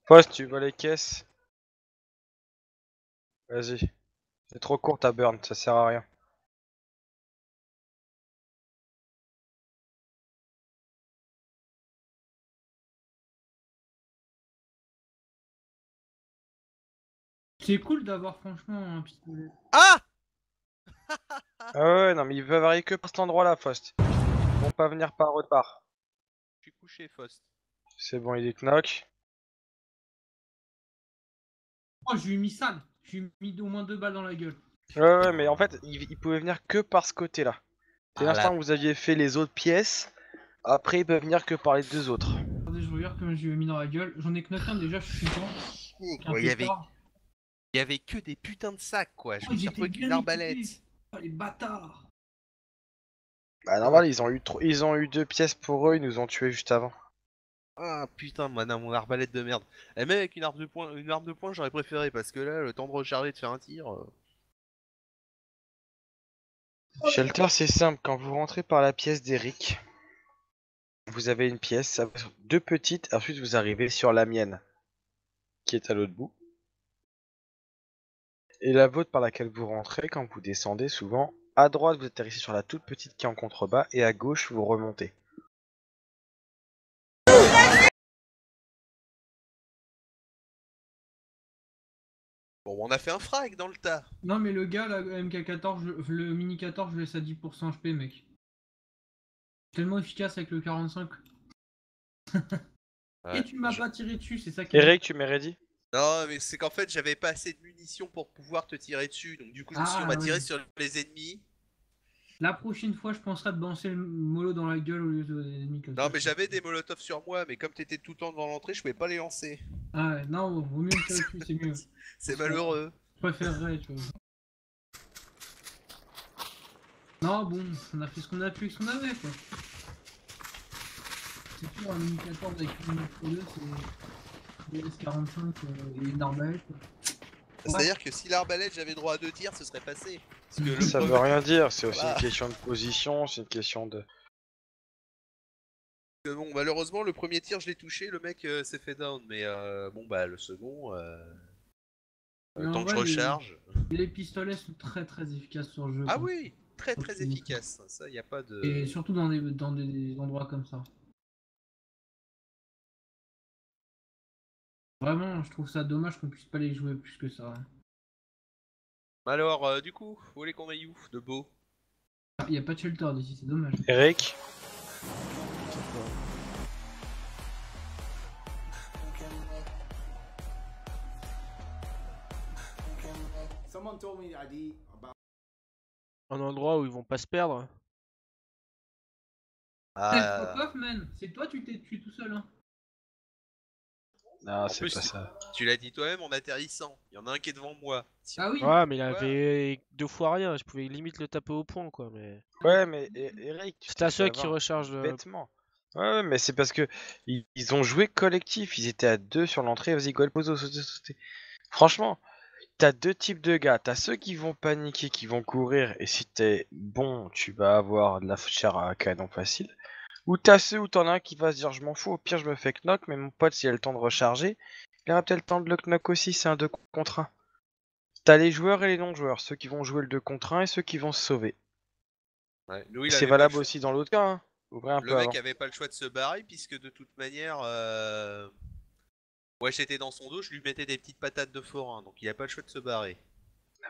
Poste, tu vois les caisses. Vas-y. C'est trop court ta burn, ça sert à rien. C'est cool d'avoir franchement un pistolet. Ah! Ah ouais, non mais ils peuvent arriver que par cet endroit-là, Faust. Ils vont pas venir par autre part. Je suis couché, Faust. C'est bon, il est knock. Oh, je lui ai mis sale. Je lui ai mis au moins 2 balles dans la gueule. Ouais, mais en fait, ils pouvaient venir que par ce côté-là. C'est Ah, l'instant là. que vous aviez fait les autres pièces. Après, ils peuvent venir que par les deux autres. Attendez, je regarde comme je lui ai mis dans la gueule. J'en ai knock un déjà, je suis content. Ouais, il y avait que des putains de sacs, quoi. Je me suis retrouvé avec une arbalète. Oh, les bâtards. Bah normal, ils ont eu deux pièces pour eux, ils nous ont tués juste avant. Ah putain, mon arbalète de merde. Et même avec une arme de poing, j'aurais préféré parce que là, le temps de recharger, de faire un tir. Shelter, c'est simple, quand vous rentrez par la pièce d'Eric, vous avez une pièce, deux petites, ensuite vous arrivez sur la mienne, qui est à l'autre bout. Et la vôtre par laquelle vous rentrez, quand vous descendez souvent, à droite vous atterrissez sur la toute petite qui est en contrebas, et à gauche vous remontez. Bon, on a fait un frag dans le tas. Non, mais le gars, la MK14, le Mini 14, je laisse à 10% HP, mec. Tellement efficace avec le 45. Ouais, Et tu m'as pas tiré dessus, c'est ça qui Eric, tu m'es ready? Non, mais c'est qu'en fait, j'avais pas assez de munitions pour pouvoir te tirer dessus. Donc, du coup, je me suis dit, on va tirer sur les ennemis. La prochaine fois, je penserai de balancer le mollo dans la gueule au lieu de l'ennemi comme ça. Non, mais j'avais des molotovs sur moi, mais comme t'étais tout le temps devant l'entrée, je pouvais pas les lancer. Ah ouais, non, vaut mieux me tirer dessus, c'est mieux. C'est malheureux. Je préférerais, tu vois. Non, bon, on a fait ce qu'on a pu et ce qu'on avait, quoi. C'est sûr, un Mini 14 avec une Mini 2, c'est des S45 et une arbalète. C'est-à-dire que si l'arbalète, j'avais droit à 2 tirs, ce serait passé. Parce que le Ça veut premier- rien dire, c'est aussi Voilà. une question de position, c'est une question de... Bon, malheureusement, le premier tir, je l'ai touché, le mec s'est fait down. Mais bon, bah, le second, tant que je recharge. Les pistolets sont très très efficaces sur le jeu. Ah quoi. oui, très très efficace. Ça, y a pas de. Et surtout dans des endroits comme ça. Vraiment, je trouve ça dommage qu'on puisse pas les jouer plus que ça. Alors, du coup, vous voulez qu'on aille où de beau? Il n'y a pas de shelter d'ici, c'est dommage. Eric? Un endroit où ils vont pas se perdre. Fuck off, man. C'est toi, tu t'es tué tout seul. Hein. Non, En c'est plus, pas ça. tu l'as dit toi-même en atterrissant. Il y en a un qui est devant moi. Si Ah oui. Ouais, mais il Ouais. avait 2 fois rien. Je pouvais limite le taper au point, quoi. Mais Ouais, mais Eric, tu c'est t'es à fait ceux qui avoir rechargent le. bêtement. Ouais, mais c'est parce que ils ont joué collectif, ils étaient à deux sur l'entrée, vas-y, go, poso, sauter, sauter. Franchement, t'as deux types de gars, t'as ceux qui vont paniquer, qui vont courir, et si t'es bon, tu vas avoir de la chair à canon facile. Ou t'as ceux où t'en as un qui va se dire, je m'en fous, au pire je me fais knock, mais mon pote, s'il a le temps de recharger, il aura peut-être le temps de le knock aussi, c'est un 2 contre 1. T'as les joueurs et les non-joueurs, ceux qui vont jouer le 2 contre 1 et ceux qui vont se sauver. Ouais. Nous, Et il c'est avait pas le valable choix. aussi dans l'autre cas, hein. Ouvrez un Le peu mec avant. avait pas le choix de se barrer puisque de toute manière, ouais, j'étais dans son dos, je lui mettais des petites patates de forain, donc il a pas le choix de se barrer.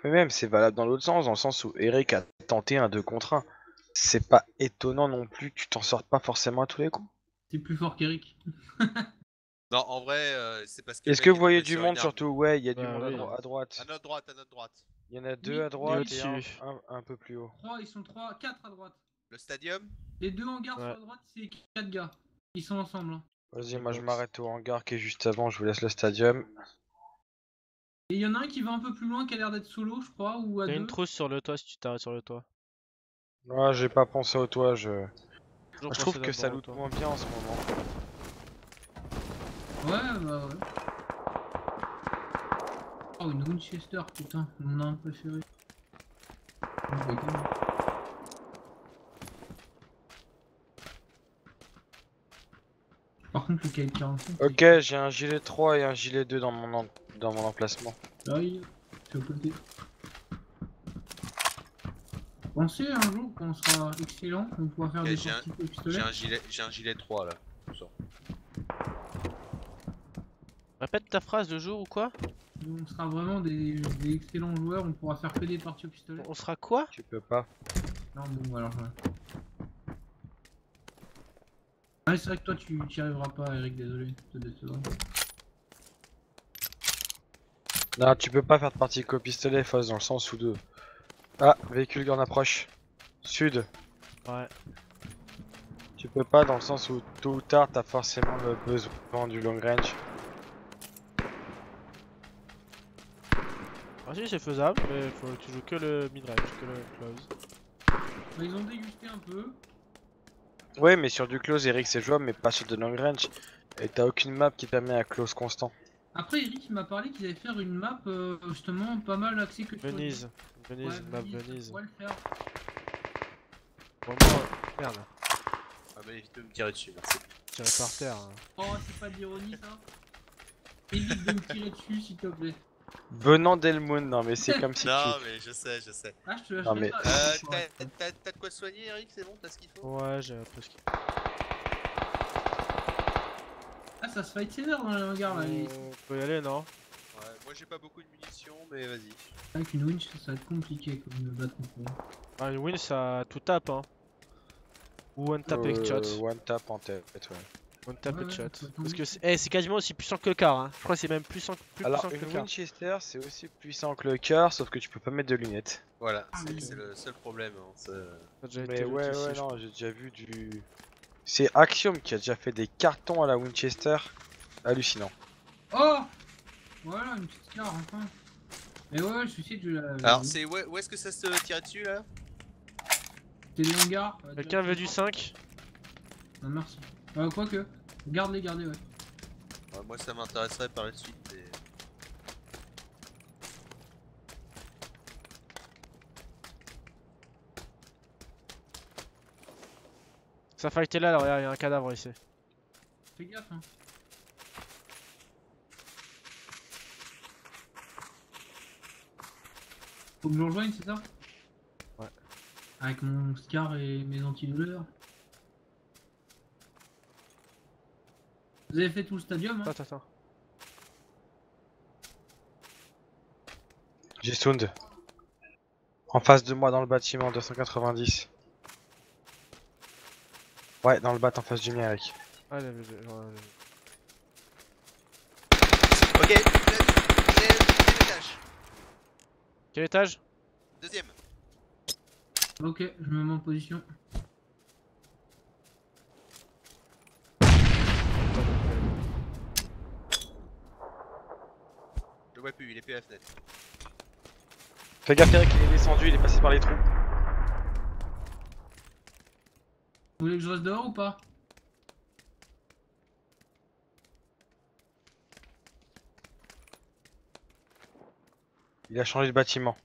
Mais même, c'est valable dans l'autre sens, dans le sens où Eric a tenté un 2 contre 1. C'est pas étonnant non plus que tu t'en sortes pas forcément à tous les coups. T'es plus fort qu'Eric. Non, en vrai, c'est parce que le Est-ce que mec vous est voyez tombé du sur une monde arme. surtout? Ouais, il y a du Bah monde oui. à droite. À notre droite, à notre droite. Il y en a deux à Et droite et un, au-dessus. un peu plus haut. 3, ils sont 3, 4 à droite. Le stadium? Les deux hangars sur Ouais. la droite, c'est 4 gars. Ils sont ensemble. Hein. Vas-y, Les moi je box. m'arrête au hangar qui est juste avant, je vous laisse le stadium. Et il y en a un qui va un peu plus loin, qui a l'air d'être solo, je crois, ou à T'as une deux. trousse sur le toit si tu t'arrêtes sur le toit. Ouais, j'ai pas pensé au toit, Toujours je trouve penser que ça d'abord au loot toit. moins bien en ce moment. Ouais, bah ouais. Oh, une Winchester, putain, mon arme préférée. Je rigole. Par contre, le KL 45. Ok, j'ai un gilet 3 et un gilet 2 dans dans mon emplacement. J'arrive, je suis à côté. Pensez un jour quand on sera excellent, on pourra faire Ok, des j'ai parties au pistolet. j'ai un gilet 3 là. Tout ça. Répète ta phrase de jour ou quoi? On sera vraiment des excellents joueurs, on pourra faire que des parties au pistolet. On sera quoi? Tu peux pas. Non, bon, alors. Ouais, c'est vrai que toi, tu n'y arriveras pas, Eric, désolé. Je te décevoir. Non, tu peux pas faire de partie qu'au pistolet, Foss, dans le sens où deux. Ah, véhicule en approche. Sud. Ouais. Tu peux pas dans le sens où tôt ou tard t'as forcément le besoin du long range. Ah si c'est faisable, mais faut que tu joues que le mid-range, que le close. Bah, ils ont dégusté un peu. Ouais, mais sur du close, Eric, c'est jouable, mais pas sur de long range. Et t'as aucune map qui permet un close constant. Après, Eric il m'a parlé qu'ils allaient faire une map justement pas mal axée que sur les- Venise. Venise, Ouais, une map Venise, Venise. on pourrait le faire. Bon, moi, merde, Ah mais évite de me tirer dessus, merci. tiré par terre. Hein. Oh, c'est pas de l'ironie ça. Évite de me tirer dessus s'il te plaît. Venant d'Elmoon, non mais c'est comme si Non mais je sais. Ah, je te lâche Non, mais- pas. T'as de quoi soigner Eric, c'est bon, t'as ce qu'il faut? Ouais, j'ai un peu ce qu'il Ah, ça se fight sévère dans les hangars là. On peut y aller, non? Ouais, moi j'ai pas beaucoup de munitions, mais vas-y. Avec une winch, ça va être compliqué comme me battre contre eux. Ah, une win, ça tout tape, hein. Ou one tap headshot. One tap en tête, ouais. One tap Ouais, headshot. ouais, faut Parce que attendre. c'est quasiment aussi puissant que le car, hein. Je crois que c'est même plus puissant Alors, que le une car. Winchester, c'est aussi puissant que le cœur, sauf que tu peux pas mettre de lunettes. Voilà, Ah, oui. c'est le seul problème. Hein, Ça a déjà Mais été ouais, looté ici, ouais, je non, crois. j'ai déjà vu du. C'est Axiom qui a déjà fait des cartons à la Winchester. Hallucinant. Oh, voilà, une petite carte enfin. Mais ouais, je suis sûr que je la. Alors, c'est où est-ce que ça se tire dessus là? C'est les hangars. Quelqu'un veut du 5? Non, merci. Quoique. Gardez, ouais. Ouais, moi ça m'intéresserait par la suite. Mais... Ça fight est là, alors il y a un cadavre ici. Fais gaffe, hein. Faut que je vous rejoigne, c'est ça? Ouais. Avec mon Scar et mes antidouleurs. Vous avez fait tout le stadium, hein? Attends. J'ai Sound. En face de moi dans le bâtiment 290. Ouais, dans le bat en face du mien, Eric. Ah, Ok, deuxième étage. Quel étage? Deuxième. Ok, je me mets en position. Je le vois plus, il est plus à la fenêtre. Fais gaffe, Eric, il est descendu, il est passé par les trous. Vous voulez que je reste dehors ou pas? Il a changé de bâtiment.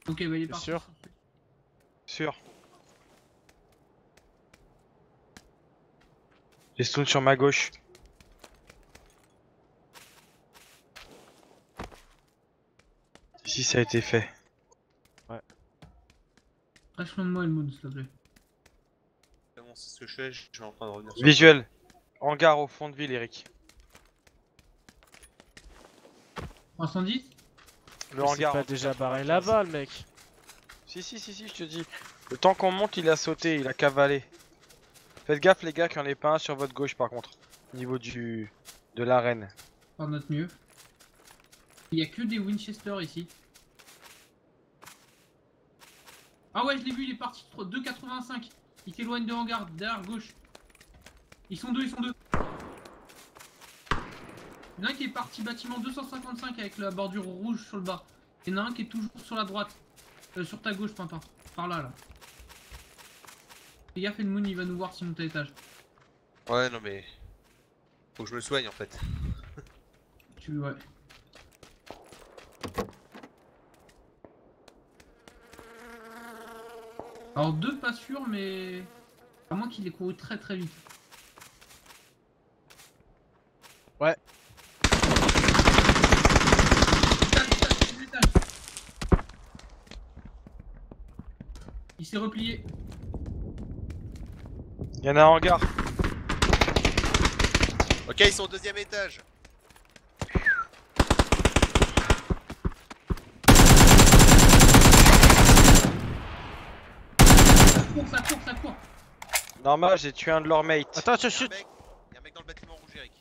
Ok, bah il est T'es parti. sûr? Sûr. J'ai Sound sur ma gauche. Ici, ça a été fait. Reste loin de moi, le mood, s'il te plaît. Comment c'est ce que je fais? Je suis en train de revenir sur Visuel. Hangar au fond de ville, Eric. 310? Le Mais c'est hangar. pas en déjà 95. barré là-bas, le mec. Si, je te dis. Le temps qu'on monte, il a sauté, il a cavalé. Faites gaffe, les gars, qu'il n'y en ait pas un sur votre gauche, par contre. Au niveau de l'arène. Par notre mieux. Il y a que des Winchester ici. Ah ouais, je l'ai vu, il est parti 2,85. Il s'éloigne de hangar, derrière gauche. Ils sont deux. Il y en a un qui est parti bâtiment 255 avec la bordure rouge sur le bas. Il y en a un qui est toujours sur la droite. Sur ta gauche, Pimpin. Par là, là. Fais gaffe, Edmund, il va nous voir si monte à l'étage. Ouais, non mais. Faut que je me soigne en fait. Ouais. Alors, deux, pas sûr, mais. À moins qu'il ait couru très vite. Ouais. Il s'est replié. Il y en a un hangar. Ok, ils sont au 2ème étage. Ça court. Normal, j'ai tué un de leurs mates. Attends, je Y'a un chute. mec, y'a un mec dans le bâtiment rouge, Eric.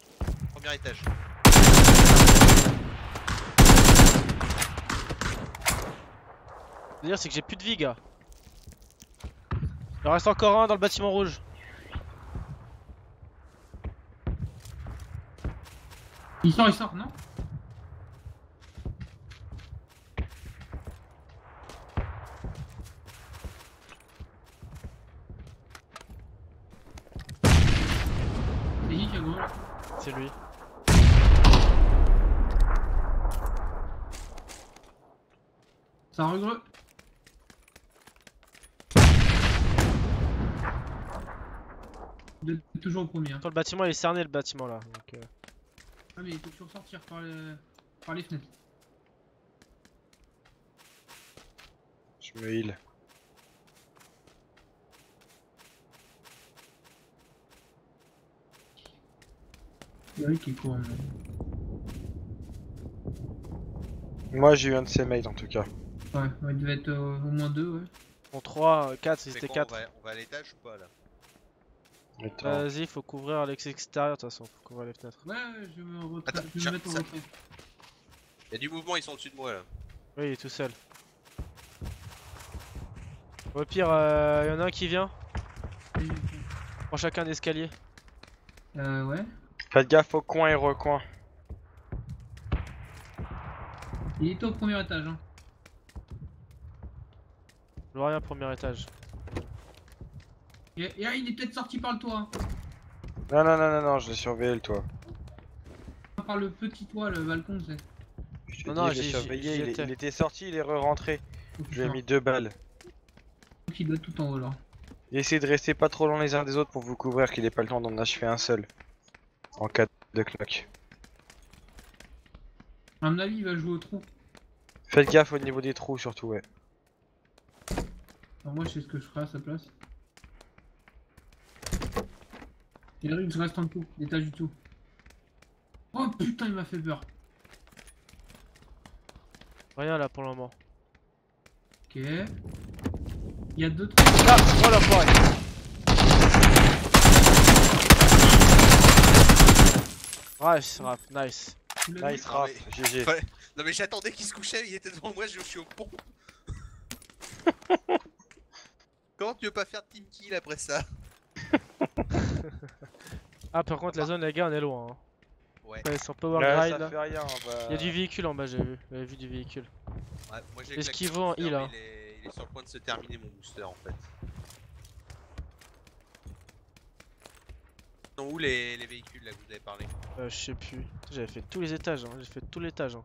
1er étage. Le délire, c'est que j'ai plus de vie, gars. Il en reste encore un dans le bâtiment rouge. Il sort, non? C'est qui a gros? C'est lui. Ça regrette. Toujours au premier. Hein. Quand le bâtiment il est cerné, le bâtiment là. Donc, Ah mais il faut toujours sortir par les fenêtres. Je me heal. C'est lui qui court. Moi j'ai eu un de ces mates en tout cas. Ouais, il devait être au moins 2, ouais. bon, 3, 4, C'est c'était quoi, 4. on va à l'étage ou pas là? Attends. Vas-y, faut couvrir l'extérieur de toute façon. Faut couvrir les fenêtres. Ouais, je vais me retrait. Attends, Je vais me mettre en ça- retrait. Y'a du mouvement, ils sont au-dessus de moi là. Oui, il est tout seul. Au pire, y en a un qui vient. Prends chacun un escalier. Ouais. Faites gaffe au coin et recoin. Il était au premier étage. Hein. Je vois rien, premier étage. Et il est peut-être sorti par le toit. Hein. Non, je l'ai surveillé le toit. Par le petit toit, le balcon, c'est. Je Non, t'ai non, dit, je l'ai j'y surveillé, il étais. était sorti, il est re-rentré. Oh, Je lui ai putain. mis 2 balles. Il doit être tout en haut là. Et essayez de rester pas trop loin les uns des autres pour vous couvrir qu'il ait pas le temps d'en achever un seul. En cas de cloque. À mon avis, il va jouer au trou. Faites gaffe au niveau des trous surtout, ouais. Alors moi, je sais ce que je ferai à sa place. Et le je reste en dessous, l'étage du tout. Oh putain, il m'a fait peur. Rien là pour le moment. Ok. Il y a 2 trous. Ah, oh la forêt. Nice, rap, nice. Tu l'as Nice vu rap, mais- GG. Ouais. Non mais j'attendais qu'il se couchait, il était devant moi, je suis au pont. Comment tu veux pas faire de team kill après ça? Ah, par contre, la zone, les gars, on est loin. Hein. Ouais. Ouais, sur Power Ouais, Grind ça là. fait rien, Il y a du véhicule en bas, j'ai vu. J'avais vu du véhicule. Ouais, moi j'ai Est-ce claqué qu'il mon vaut en booster, heal, mais hein il est sur le point de se terminer mon booster en fait. Ils sont où les véhicules là que vous avez parlé? Je sais plus. J'avais fait tous les étages, hein. J'ai fait tout l'étage. Hein.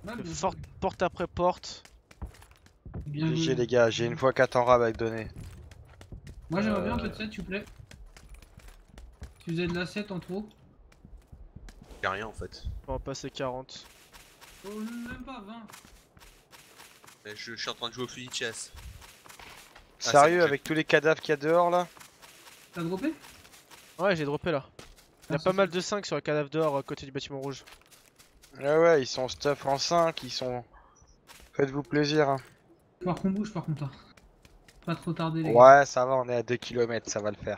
Ah, Fait bien, porte après porte. bien GG joué. les gars, j'ai une fois 4 en rab avec donné. Moi j'aimerais bien un peu de 7 s'il vous plaît. Si vous avez de la 7 en trop. Y'a rien en fait. On va passer 40. Oh même pas 20. Mais je suis en train de jouer au fusil de chasse. c'est Sérieux, bon, avec tous les cadavres qu'il y a dehors là? T'as droppé? Ouais, j'ai droppé là. Il y a Ah, pas c'est mal ça. de 5 sur le cadavre dehors à côté du bâtiment rouge. Ouais, ils sont stuff en 5, ils sont... Faites-vous plaisir. Hein. Faut qu'on bouge par contre. Hein. Pas trop tarder les gars. Ouais, ça va, on est à 2 km, ça va le faire.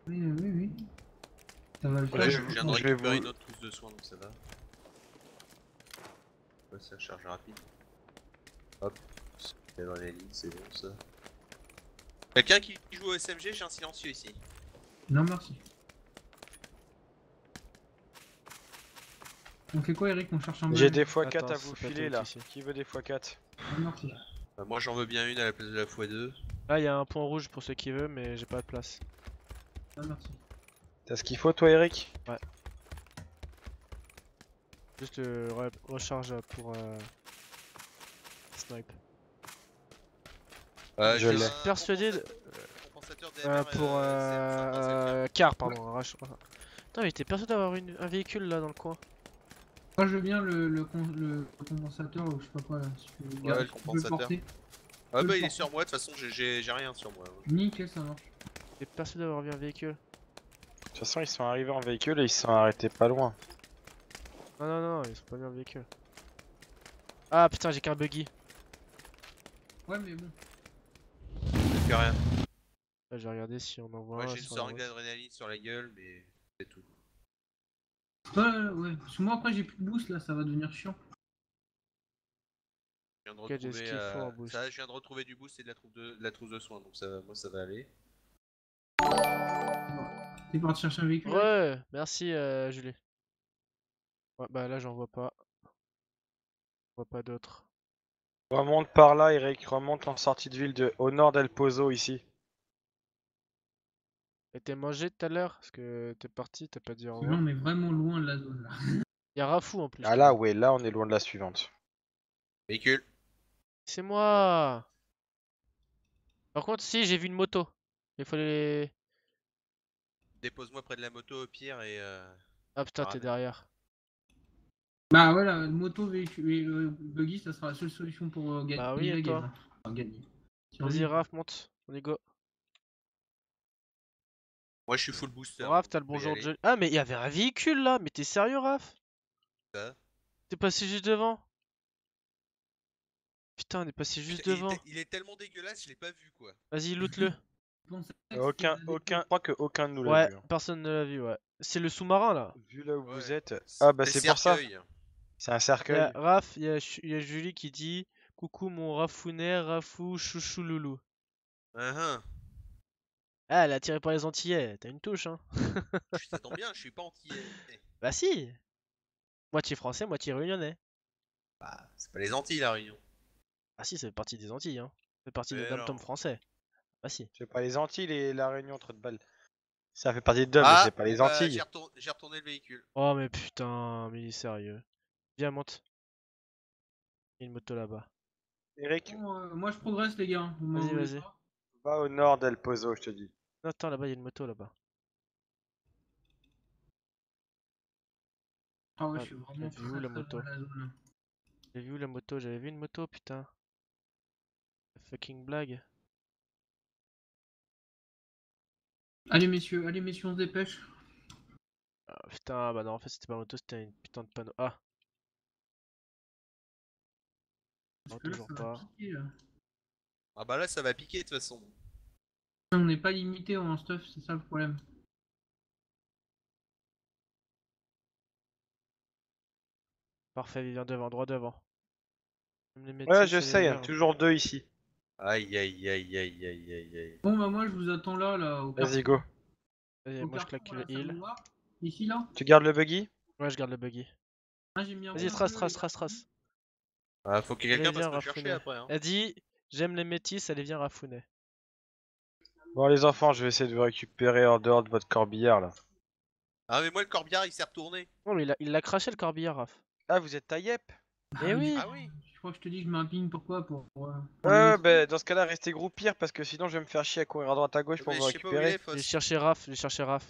Oui. Ça va le faire. Là, Ouais, je viens de je vais récupérer vous- une autre trousse de soins donc ça va. Ouais, ça charge rapide. Hop, l'adrénaline, c'est bon ça. Quelqu'un qui joue au SMG, j'ai un silencieux ici. Non merci. On fait quoi Eric? On cherche un bail. J'ai des x4 Attends, à c'est vous pas filer tout là. ici. Qui veut des x4? Non, merci. Moi j'en veux bien une à la place de la x2. Là, il y a un point rouge pour ceux qui veulent, mais j'ai pas de place. Non merci. T'as ce qu'il faut toi Eric? Juste recharge pour snipe. Je J'ai l'ai. un Persuadé de- compensateur DMR, pour CM55. car, pardon. Putain, mais t'es persuadé d'avoir un véhicule là dans le coin. Moi je veux bien le compensateur ou je sais pas quoi là. Si tu veux, Ouais, le si tu peux compensateur. porter. Ah Je bah le il est porte. sur moi, de toute façon j'ai rien sur moi. Nickel, ça marche. T'es persuadé d'avoir vu un véhicule. De toute façon, ils sont arrivés en véhicule et ils se sont arrêtés pas loin. Non, non, non, ils sont pas venus en véhicule. Ah putain, j'ai qu'un buggy. Ouais, mais bon. Je fais rien. Là, je vais regarder si on en voit Moi un j'ai une sur la seringue route. d'adrénaline sur la gueule, mais c'est tout. Ouais. Parce que moi après j'ai plus de boost là, ça va devenir chiant. Je viens de Ok, j'ai ce retrouver qu'il faut en boost. ça, je viens de retrouver du boost et de la trousse de soins, donc ça, moi ça va aller. T'es parti chercher un véhicule? Ouais, merci Julie. Ouais, bah là, j'en vois pas. Je vois pas d'autres. Remonte par là, Eric, remonte en sortie de ville au nord d'El Pozo ici. Et t'es mangé tout à l'heure? Parce que t'es parti, t'as pas dit au Parce que là revoir. on est vraiment loin de la zone là. Y'a Rafou en plus. Ah là, ouais, là on est loin de la suivante. Véhicule. C'est moi! Par contre, si, j'ai vu une moto. Il faut les. Dépose-moi près de la moto au pire et Ah putain, t'es ramène. derrière. Bah voilà, moto, véhicule, buggy, ça sera la seule solution pour Bah oui, gagner et la game. toi? Hein. Enfin, gagner. Vas-y, Survivre. Raph, monte. On y go. Moi je suis full booster, Raph, donc t'as le on peut y bonjour de aller. Julie. Ah, mais il y avait un véhicule là! Mais t'es sérieux, Raph? Ça. T'es passé juste devant? Putain, on est passé juste devant. Il est tellement dégueulasse, je l'ai pas vu quoi. Vas-y, loot-le. Je pensais que c'était la Je déco. crois que aucun de nous l'a Ouais, vu. Hein. personne ne l'a vu, ouais. C'est le sous-marin là. Vu là où vous Ouais. êtes. Ah bah Le c'est pour ça. cercueil. C'est un Il y cercueil. a Raph, il y a Julie qui dit coucou mon Rafounet, Rafou, chouchou loulou. Hein. Ah, elle a tiré par les Antillais, t'as une touche, hein. Ça tombe bien, je suis pas antillais. Bah si, moitié français, moitié réunionnais. Bah, c'est pas les Antilles la Réunion. Ah si, ça fait partie des Antilles, hein. Ça fait partie des Mais dom-toms non. français. Ah si. C'est pas les Antilles et la Réunion entre de balles. Ça fait partie de Dom, mais Ah, c'est pas bon les bah Antilles. j'ai retourné le véhicule. Oh mais putain, mais il est sérieux. Viens, monte. Il y a une moto là-bas. Eric, Bon, moi je progresse les gars. Vous m'en Vas-y, voulez vas-y. pas? va au nord d'El Pozo, je te dis. Non, attends, là-bas, il y a une moto là-bas. Ah ouais, Ah, je suis j'ai vraiment vu où très la très loin moto? de la zone. J'ai vu où la moto? J'avais vu une moto, putain. Fucking blague. Allez messieurs, on se dépêche. Ah, putain, bah non, en fait, c'était pas une moto, c'était une putain de panneau. Ah, non, Parce que là toujours ça va pas. piquer là. Ah bah là ça va piquer de toute façon. On n'est pas limité en stuff, c'est ça le problème. Parfait, il vient devant, droit devant. Même les Ouais, métis, je ça les sais, il y en a vient. toujours deux ici. Aïe aïe aïe aïe aïe aïe aïe. Bon bah moi je vous attends là au Vas-y, carrefour. go. Vas-y, Au moi je carrefour claque le là, ça heal. vous va? Ici là? Tu gardes le buggy? Ouais, je garde le buggy. Ah j'ai mis un Vas-y, bon trace, jeu, trace, les gars. trace, trace. Ah, faut que quelqu'un Allez, passe viens, me chercher Rafounet. après. Hein. Elle dit, j'aime les métis, allez, viens, Rafounet. Bon, les enfants, je vais essayer de vous récupérer en dehors de votre corbillard là. Ah mais moi le corbillard il s'est retourné. Non, mais il a craché le corbillard, Raf. Ah, vous êtes à Yep? Eh Du oui! Ah coup, oui. je crois que je te dis que je mets un ping pourquoi pour les Ouais, métiers. bah dans ce cas-là, restez groupir parce que sinon je vais me faire chier à courir à droite à gauche pour Mais vous je sais pas où il est récupérer. J'ai Foss. cherché Raf, j'ai cherché Raf.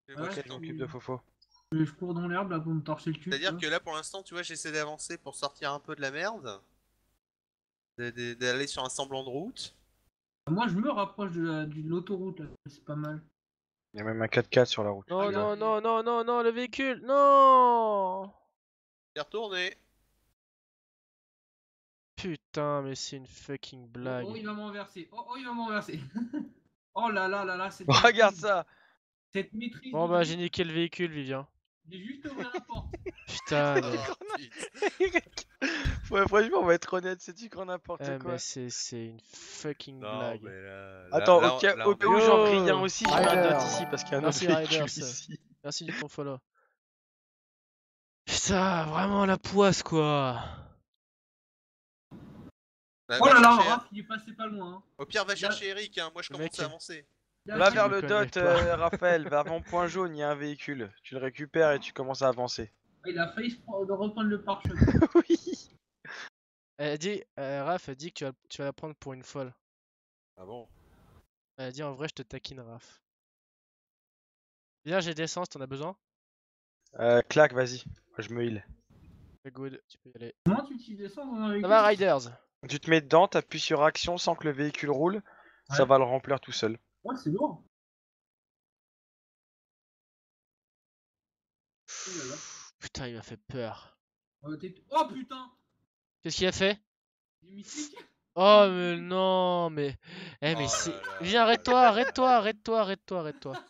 Moi, Ouais, Ok, je je suis m'occupe de Fofo. je cours dans l'herbe là pour me torcher le cul. C'est-à-dire tu que là pour l'instant tu vois j'essaie d'avancer pour sortir un peu de la merde. D'aller sur un semblant de route. vois. Moi je me rapproche de l'autoroute là, c'est pas mal. Il y a même un 4x4 sur la route. Non, Regarde, non, non, non, non, non, le véhicule! Non! Il est retourné. Putain, mais c'est une fucking Oh, blague. il va m'enverser. Oh il va m'enverser. Oh là, cette Regarde maîtrise. ça! Cette maîtrise Bon de bah, drift. j'ai niqué le véhicule, Vivien. J'ai juste ouvert la porte. Putain, mais. Oh putain. Eric! Ouais, franchement, on va être honnête, c'est du grand n'importe Eh, mais quoi. c'est une fucking Non blague. mais Attends, là, au on cas est... où j'en grille un Yo! aussi, j'ai ma Rider. note ici parce qu'il y a un autre Merci, véhicule Riders. ici. Merci du ton follow. Putain, vraiment la poisse, quoi. Bah, Oh va là là, chercher... Raph il est passé pas loin. Hein. Au pire va chercher Eric, hein. Moi je Le commence mec, à avancer. Là, Va tiens, vers me le connais dot, pas. Raphaël, va avant point jaune, il y a un véhicule. Tu le récupères et tu commences à avancer. il a failli de reprendre le pare-choc. Oui! Elle dit, Raph, elle dit que tu vas la prendre pour une folle. Ah bon? Elle dit en vrai, je te taquine, Raph. Viens, j'ai d'essence, t'en as besoin? Claque, vas-y. Moi, je me heal. C'est good, tu peux y aller. Comment tu descends dans un véhicule? Ça va, Riders? Tu te mets dedans, t'appuies sur action sans que le véhicule roule. Ça Ouais. va le remplir tout seul. Ouais, c'est lourd. Oh là là. Putain, il m'a fait peur. Oh putain! Qu'est-ce qu'il a fait? J'ai mis flic. Oh, mais non, mais. Eh, mais Oh c'est. là là. Viens, arrête-toi, arrête-toi, arrête-toi, arrête-toi, arrête-toi.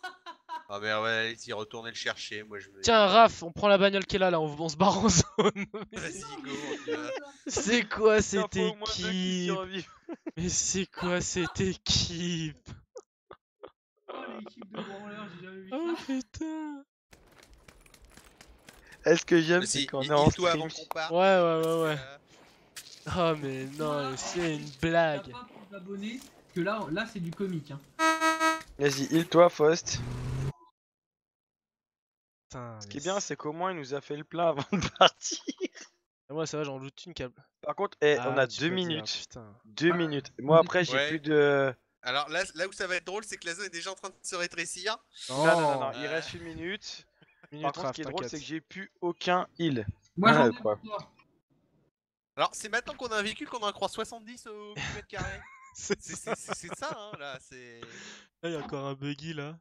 Ah mais ouais, allez-y, retournez le chercher, moi je me... Tiens, Raph, on prend la bagnole qui est là, on se barre en zone. Vas-y, go, on y va. C'est quoi Il en cette faut au moins 2 qui équipe? survivent. Mais c'est quoi cette équipe? Oh, l'équipe de branleurs, j'ai jamais vu Oh ça. putain. Est-ce que j'aime, c'est Vas-y, qu'on est en toi stream. avant qu'on parte. Ouais, ouais, parce ouais, que, ouais. Oh, mais non, mais c'est une blague. Il y a pas plus d'abonnés que là c'est du comique. Hein. Vas-y, heal-toi, Faust. Putain, Ce qui est bien, c'est qu'au moins, il nous a fait le plein avant de partir. Moi, ça va, j'en loot une câble. Par contre, on a 2 minutes. Putain. 2 minutes. Moi, après, j'ai Ouais. plus de... Alors là où ça va être drôle, c'est que la zone est déjà en train de se rétrécir. Non, non, non, non, Oh, il reste 1 minute. minute, Par contre, ce Raph, qui est drôle, c'est t'inquiète. que j'ai plus aucun heal. Moi Ah, j'en ai le problème. pour toi. Alors c'est maintenant qu'on a un véhicule qu'on en croit 70 au mètre carré. C'est C'est ça, hein, là, c'est... il y a encore un buggy là.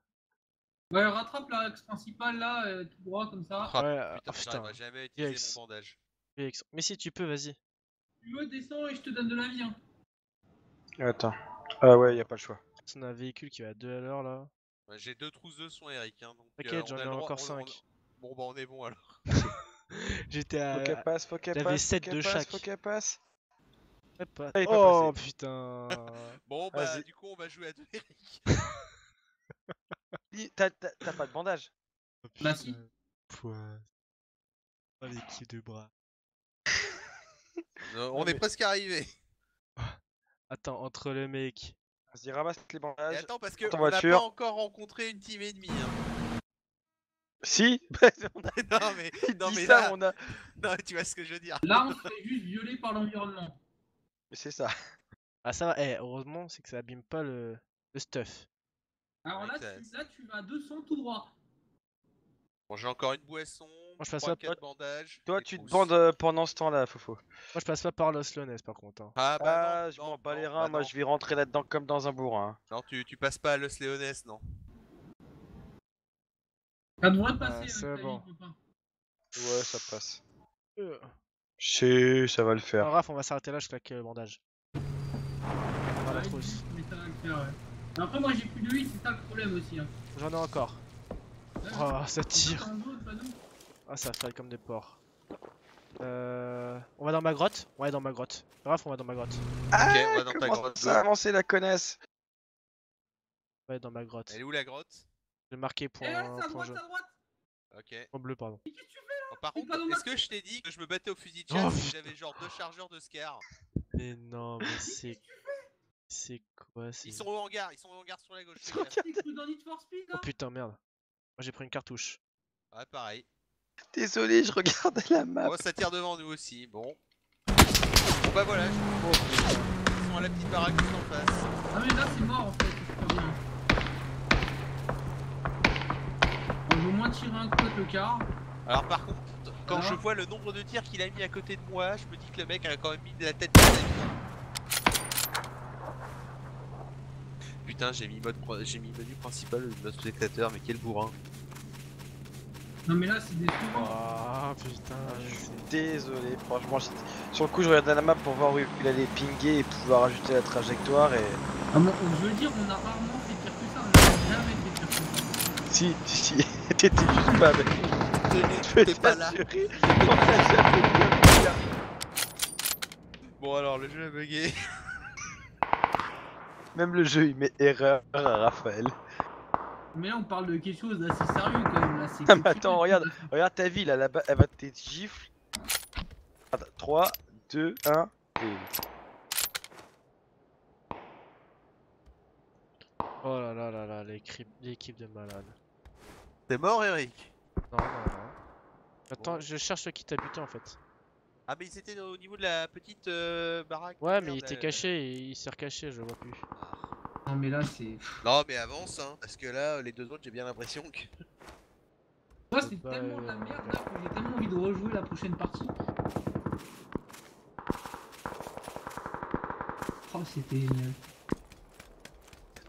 Ouais, rattrape l'axe principal là, tout droit comme ça. Ah, Ouais, putain, putain. j'arriverai jamais à utiliser Yikes. mon bandage. Mais si tu peux, vas-y. Tu veux, descends et je te donne de la vie. Hein. Attends. Ah ouais, y a pas le choix. On a un véhicule qui va à 2 à l'heure là. Ouais, j'ai 2 trousses de son, Eric, hein, donc T'inquiète, on j'en a ai le droit- encore on- 5. Bon bah on est bon alors. J'étais Faut à. qu'elle passe, faut qu'elle j'avais passe. 7 faut de qu'elle passe, chaque. faut qu'elle passe. Ouais, pas- Ah, il est pas Oh passé. putain. Bon bah Vas-y. du coup on va jouer à 2, Eric. T'as pas de bandage. Oh, Bah si. Poisse. Oh l'équipe de bras. On est mais- presque arrivé. Attends, entre le mec. Vas-y, ramasse les Et bandages. attends parce que Prends ta on n'a voiture. pas encore rencontré une team ennemie. Hein. Si. On a non mais, non, dit mais ça, là, on a... non, tu vois ce que je veux dire. Là on se fait juste violer par l'environnement. C'est ça. Ah ça va, eh, heureusement c'est que ça abîme pas le stuff. Alors Ouais, là, ça- là tu vas à 200 tout droit. Bon j'ai encore une boisson, je passe 3-4 pas- bandages. Toi, des tu te trousses. bandes pendant ce temps-là, Fofo. Moi je passe pas par Los Lones par contre. Hein. Ah bah non, je non, m'en bats les non, reins, bah moi non. je vais rentrer là-dedans comme dans un bourrin. Non, tu passes pas à Los Leones, non. Ça devrait passer c'est avec ta bon. vie, copain. Ouais, ça passe. Euh. Si, ça va le faire. Alors, Raph, on va s'arrêter là, je claque le bandage. Dans la Ouais, trousse. mais ça va le faire, ouais. Après moi j'ai plus de vie, c'est ça le problème aussi. Hein. J'en ai encore. Ouais, Oh, ça tire. dans le dos, pas nous. Ah, ça fait comme des porcs. On va dans ma grotte? Ouais, dans ma grotte. Raph, on va dans ma grotte. Ah, Ok, on va dans ta comment grotte. ça a avancé la connasse. Ouais, dans ma grotte. Elle est où la grotte? J'ai marqué Eh point, ouais, c'est à point droite, jaune. à droite. Ok. Point bleu, pardon. Mais qu'est-ce que tu fais? Bon, par C'est contre, pas dans est-ce ma- que je t'ai dit que je me battais au fusil de Oh, chasse et que putain. j'avais genre 2 chargeurs de Scar? Mais non, mais c'est. C'est quoi? Ils sont au hangar sur la gauche. Ils les gars. T'es cru dans Need for Speed Oh là? putain, merde. Moi j'ai pris une cartouche. Ouais, pareil. Désolé, je regardais la map. Bon, ça tire devant nous aussi, bon. Bon bah voilà, ils sont à la petite baraque juste en face. Ah mais là c'est mort en fait, c'est pas bien. On veut au moins tirer un coup avec le car. Alors par contre, quand Alors je vois le nombre de tirs qu'il a mis à côté de moi, je me dis que le mec a quand même mis de la tête dans sa vie. Putain, j'ai mis menu principal, le mode spectateur, mais quel bourrin. Non mais là c'est décevant. Oh putain, Je suis c'est- désolé, franchement. Sur le coup, je regardais la map pour voir où il allait pinguer et pouvoir ajouter la trajectoire et. Ah bon, je veux dire, on a rarement fait pire que ça, on a jamais fait pire que ça. Si, si, t'étais juste pas avec. Je peux T'es pas là. t'assurer, on a jamais fait pire. Bon alors, le jeu a bugué. Même le jeu, il met erreur à Raphaël. Mais là on parle de quelque chose d'assez sérieux quand même là. C'est Ah, mais attends, regarde ta vie là, là-bas, elle va te gifle. 3, 2, 1, et. Oh là là là là, l'équipe de malades. T'es mort, Eric? Non, non, non. Attends, Bon. je cherche ceux qui t'a buté en fait. Ah, mais ils étaient au niveau de la petite baraque. Ouais, de mais il merde, était caché et il s'est recaché, je le vois plus. Non mais là c'est. Non, mais avance, hein, parce que là, les deux autres, j'ai bien l'impression que. Moi, c'est tellement de la merde là, que j'ai tellement envie de rejouer la prochaine partie. Oh, c'était génial.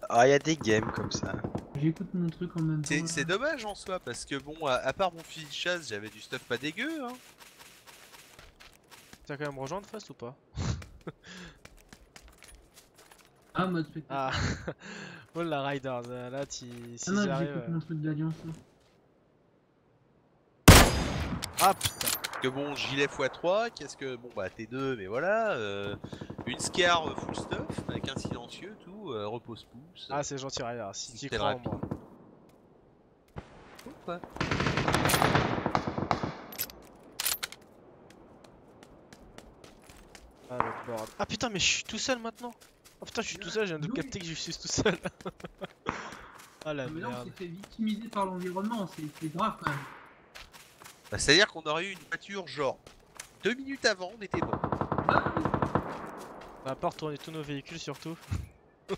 Ah, il y a des games comme ça. J'écoute mon truc en même temps. C'est là. dommage en soi, parce que bon, à part mon fusil de chasse, j'avais du stuff pas dégueu, hein. T'as quand même rejoint de face ou pas? Ah, mode spectacle. Ah, oh la Riders, là si Ah non, j'arrive. j'écoute mon truc d'alliance là. Ah putain, Que bon, gilet x3, qu'est-ce que. Bon bah T2, mais voilà. Une Scar full stuff, avec un silencieux, tout, repose-pouce. ah c'est gentil Riders, si tu C'était crois en rapide. moi. Quoi. Ah le board. Ah putain mais je suis tout seul maintenant. Oh putain je suis tout seul, je viens de Oui. capter que je suis tout seul. Ah la Mais là, on merde. s'est fait victimiser par l'environnement, c'est grave quand même. Bah, c'est-à-dire qu'on aurait eu une voiture genre 2 minutes avant, on était bon. Ah, oui. On va pas retourner tous nos véhicules surtout.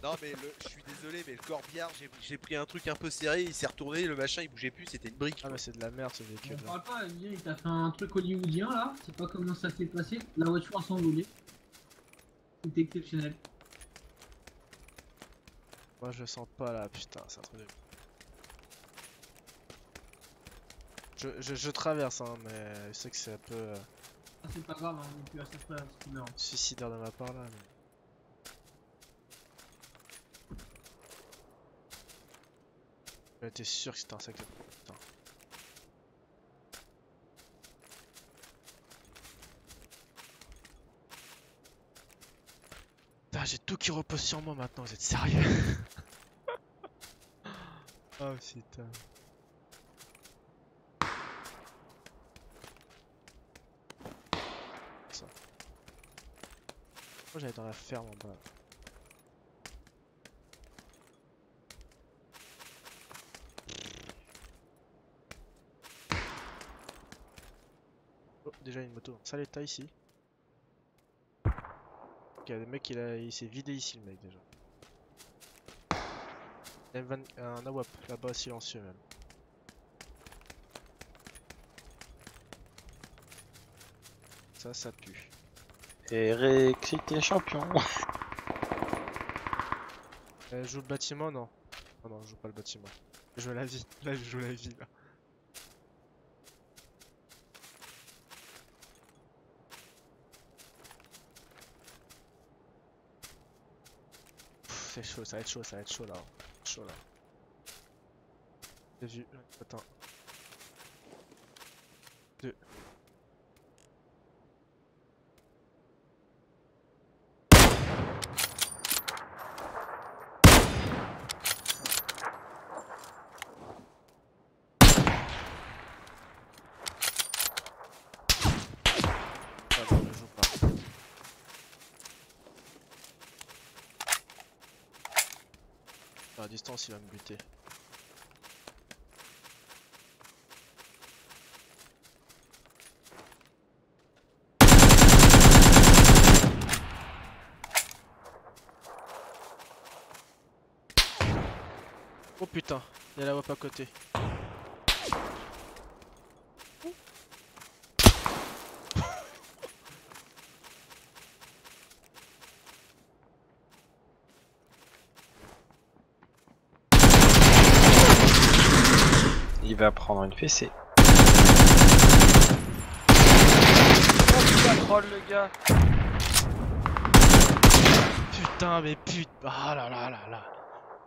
Non mais je suis désolé, mais le corbillard, j'ai pris un truc un peu serré, il s'est retourné, le machin il bougeait plus, c'était une brique. Ah mais c'est de la merde ce véhicule On là. parle pas, il t'a fait un truc hollywoodien là, c'est pas comment ça s'est passé, la voiture a s'envolé. C'était exceptionnel. Moi je le sens pas là, putain c'est un truc de... Je traverse hein, mais je sais que c'est un peu Ah, c'est pas grave, hein, on est plus à cette près, c'est meurt. suicidaire de ma part là. Mais... J'étais sûr que c'était un sac de... Putain. Putain, j'ai tout qui repose sur moi maintenant, vous êtes sérieux? Oh putain. Ça. Moi j'allais dans la ferme en bas. Oh, déjà une moto. Ça l'état ici. Ok, le mec il s'est vidé ici le mec déjà. Il y a un AWP là-bas silencieux même. Ça pue. Eric, t'es champion. Je joue le bâtiment non. Oh non, je joue pas le bâtiment. Je joue la vie. Là je joue la vie là. C'est chaud, ça va être chaud, ça va être chaud là. Chaud là. J'ai vu. Attends. 2. Ah non, je joue pas. À distance, il va me buter. Oh putain, il y a la WAP à côté. Il va prendre une fessée. Oh putain, Troll le gars. putain, mais putain. Ah là là là là.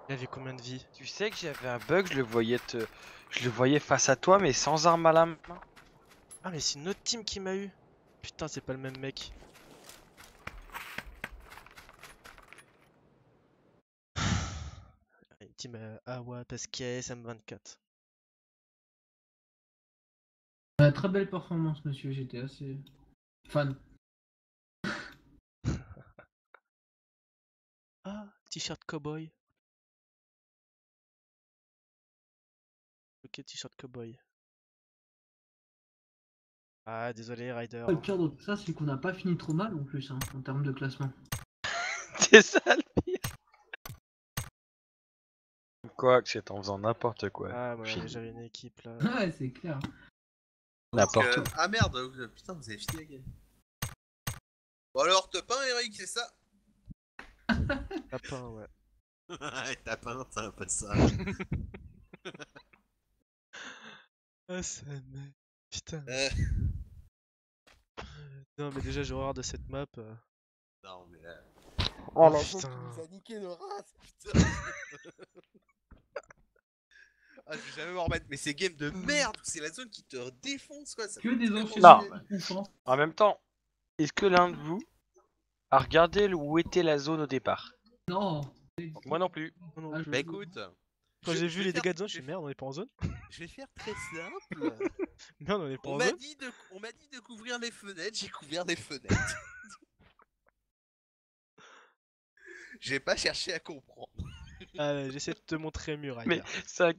Il avait combien de vie? Tu sais que j'avais un bug, je le voyais face à toi mais sans arme à la main. Ah mais c'est une autre team qui m'a eu. Putain, c'est pas le même mec. Une team Awa, Pesquet, SM24. Très belle performance, monsieur, j'étais assez fan. Ah, t-shirt cowboy. Ok, t-shirt cowboy. Ah, désolé, Ryder. Le pire de tout ça, c'est qu'on n'a pas fini trop mal en plus, hein, en termes de classement. C'est ça le pire. quoi que c'est en faisant n'importe quoi. Ah, voilà, Fini. j'avais une équipe là. Ouais, c'est clair. N'importe Donc, ah merde, putain, vous avez fini la game. Bon alors, top 1, Eric, c'est ça? Lapin, ouais. Tapin, c'est un peu de ça. Ah, ça me... Putain. Euh, Non, mais déjà, j'ai horreur de cette map. non, mais Oh, la putain. zone qui nous a niqué nos races, putain. Ah, je vais jamais m'en remettre, mais c'est game de merde, c'est la zone qui te défonce quoi. Ça Que fait des vraiment enchaînements chier. qui font sens. En même temps, est-ce que l'un de vous a regardé où était la zone au départ? Non. Moi non plus. Non, non Ah, plus. Bah écoute, Quand je- j'ai je vu vais les faire- dégâts de zone, je je suis vais- merde, on est pas en zone. je vais faire très simple. Merde, on est pas On en m'a zone. dit de couvrir les fenêtres, j'ai couvert les fenêtres. J'ai pas cherché à comprendre. Ah, j'essaie de te montrer mur, Mais regarde. c'est un